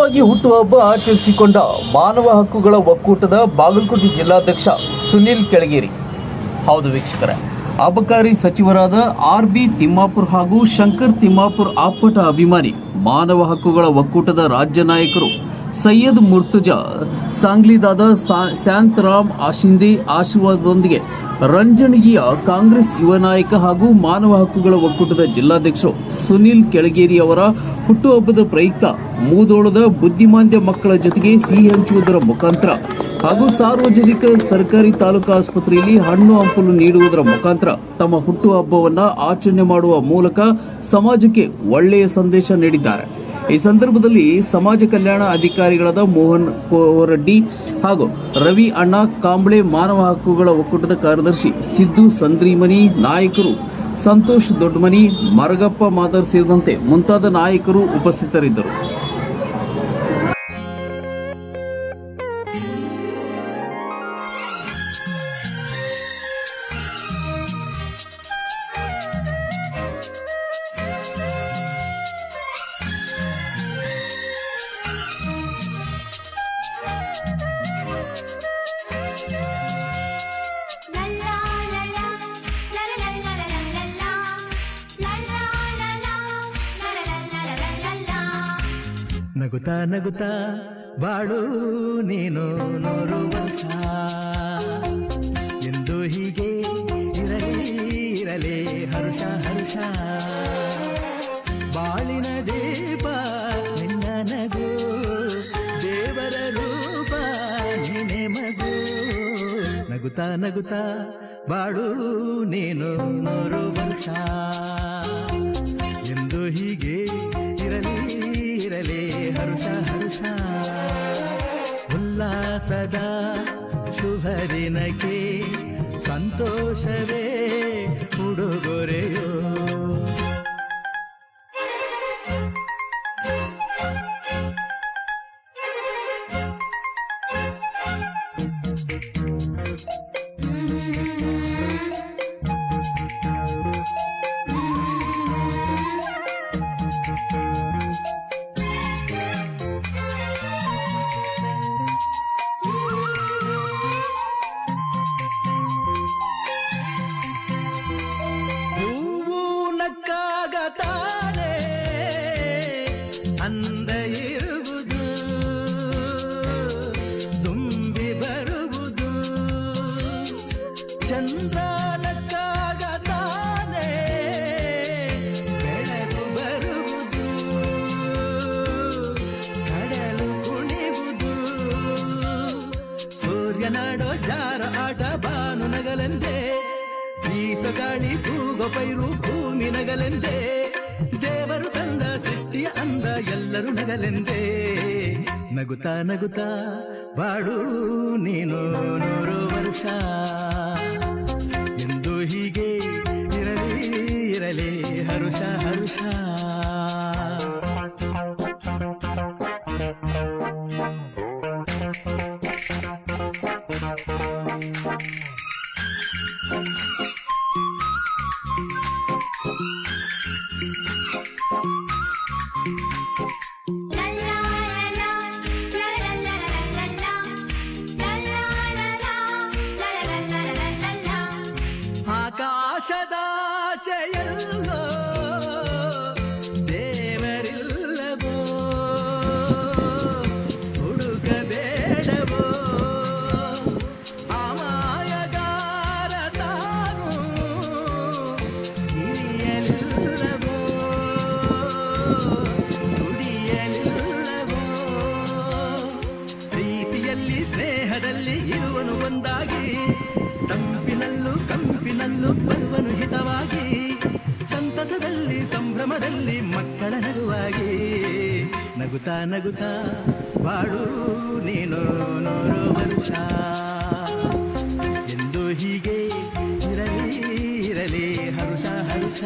ವಿಭಿನ್ನವಾಗಿ ಹುಟ್ಟುಹಬ್ಬ ಆಚರಿಸಿಕೊಂಡ ಮಾನವ ಹಕ್ಕುಗಳ ಒಕ್ಕೂಟದ ಬಾಗಲಕೋಟೆ ಜಿಲ್ಲಾಧ್ಯಕ್ಷ ಸುನಿಲ್ ಕೆಳಗೇರಿ. ಹೌದು ವೀಕ್ಷಕರೇ, ಅಬಕಾರಿ ಸಚಿವರಾದ ಆರ್.ಬಿ. ತಿಮ್ಮಾಪುರ್ ಹಾಗೂ ಶಂಕರ್ ತಿಮ್ಮಾಪುರ್ ಅಪ್ಪಟ ಅಭಿಮಾನಿ ಮಾನವ ಹಕ್ಕುಗಳ ಒಕ್ಕೂಟದ ರಾಜ್ಯ ನಾಯಕರು ಸೈಯದ್ ಮುರ್ತುಜಾ ಸಾಂಗ್ಲಿದಾದ ಶಾಂತರಾಮ್ ಆಶಿಂದೆ ಆಶೀರ್ವಾದದೊಂದಿಗೆ ರಂಜಣಗಿಯ ಕಾಂಗ್ರೆಸ್ ಯುವ ನಾಯಕ ಹಾಗೂ ಮಾನವ ಹಕ್ಕುಗಳ ಒಕ್ಕೂಟದ ಜಿಲ್ಲಾಧ್ಯಕ್ಷರು ಸುನಿಲ್ ಕೆಳಗೇರಿ ಅವರ ಹುಟ್ಟುಹಬ್ಬದ ಪ್ರಯುಕ್ತ ಮೂದೋಳದ ಬುದ್ಧಿಮಾಂದ್ಯ ಮಕ್ಕಳ ಜೊತೆಗೆ ಸಿಹಿ ಹಂಚುವುದರ ಮುಖಾಂತರ ಹಾಗೂ ಸಾರ್ವಜನಿಕ ಸರ್ಕಾರಿ ತಾಲೂಕು ಆಸ್ಪತ್ರೆಯಲ್ಲಿ ಹಣ್ಣು ಹಂಪಲು ನೀಡುವುದರ ಮುಖಾಂತರ ತಮ್ಮ ಹುಟ್ಟುಹಬ್ಬವನ್ನು ಆಚರಣೆ ಮಾಡುವ ಮೂಲಕ ಸಮಾಜಕ್ಕೆ ಒಳ್ಳೆಯ ಸಂದೇಶ ನೀಡಿದ್ದಾರೆ. ಈ ಸಂದರ್ಭದಲ್ಲಿ ಸಮಾಜ ಕಲ್ಯಾಣ ಅಧಿಕಾರಿಗಳಾದ ಮೋಹನ್ ಕೋರಡ್ಡಿ ಹಾಗೂ ರವಿ ಅಣ್ಣ ಕಾಂಬ್ಳೆ, ಮಾನವ ಹಕ್ಕುಗಳ ಒಕ್ಕೂಟದ ಕಾರ್ಯದರ್ಶಿ ಸಿದ್ದು ಸಂದ್ರಿಮನಿ, ನಾಯಕರು ಸಂತೋಷ್ ದೊಡ್ಡಮನಿ, ಮರಗಪ್ಪ ಮಾದರ್ ಸೇರಿದಂತೆ ಮುಂತಾದ ನಾಯಕರು ಉಪಸ್ಥಿತರಿದ್ದರು. ನಗುತ್ತಾ ನಗುತ್ತಾ ಬಾಳು ನೀನು 100 ವರ್ಷ ಎಂದು ಹೀಗೆ ಇರಲಿ ಹರುಷ ಹರುಷ. ಬಾಳಿನ ದೀಪ ನಿನ್ನ ನಗು, ದೇವರ ರೂಪ ನೀನೆ ಮಗು. ನಗುತ್ತಾ ನಗುತ್ತಾ ಬಾಳು ನೀನು 100 ವರ್ಷ ಎಂದು ಹೀಗೆ ಇರಲಿ ಹರುಷ ಹರುಷ. ಉಲ್ಲಾಸದ ಶುಭ ದಿನಕ್ಕೆ ಸಂತೋಷವೇ ಉಡುಗೊರೆಯೋ. ನಕ್ಕಾಗತಾನೆ ಅಂದ ಇರುವುದು, ತುಂಬಿ ಬರುವುದು. ಚಂದ್ರ ನಕ್ಕಾಗತಾನೆ ಬೆಳಕು ಬರುವುದು, ಕಡಲು ಕುಣಿವುದು. ಸೂರ್ಯನಾಡೋ ಜಾರ ಆಟ ಬಾನು ನಗಲೆಂದೇ, ಬೀಸಗಾಳಿ ತೂಗೋ ಪೈರು ಭೂಮಿ ನಗಲೆಂದೇ. ದೇವರು ತಂದ ಸೃಷ್ಟಿಯ ಅಂದ ಎಲ್ಲರೂ ನಗಲೆಂದೇ. ನಗುತ್ತಾ ನಗುತ್ತಾ ಬಾಳು ನೀನು 100 ವರ್ಷ ಎಂದು ಹೀಗೆ ಇರಲಿ ಹರುಷ ಹರುಷ. ಆಕಾಶದಾಚೆಯಲ್ಲೋ ದೇವರಿಲ್ಲವೋ, ಹುಡುಕಬೇಡವೋ ಅಮಾಯಗಾರ ತಾನು ಹಿರಿಯಲಿಲ್ಲವೋ, ದುಡಿಯಲಿಲ್ಲವೋ. ಪ್ರೀತಿಯಲ್ಲಿ ಸ್ನೇಹದಲ್ಲಿ ಇರುವನು ಒಂದಾಗಿ, ತಂಪಿನಲ್ಲೂ ಕಂಪಿನಲ್ಲೂ ಬರುವನು ಹಿತವಾಗಿ. ಸಂತಸದಲ್ಲಿ ಸಂಭ್ರಮದಲ್ಲಿ ಮಕ್ಕಳ ನಗುವಾಗಿ. ನಗುತ್ತಾ ನಗುತ್ತಾ ಬಾಳು ನೀನು 100 ವರ್ಷ ಎಂದು ಹೀಗೆ ಇರಲಿ ಹರುಷ ಹರುಷ.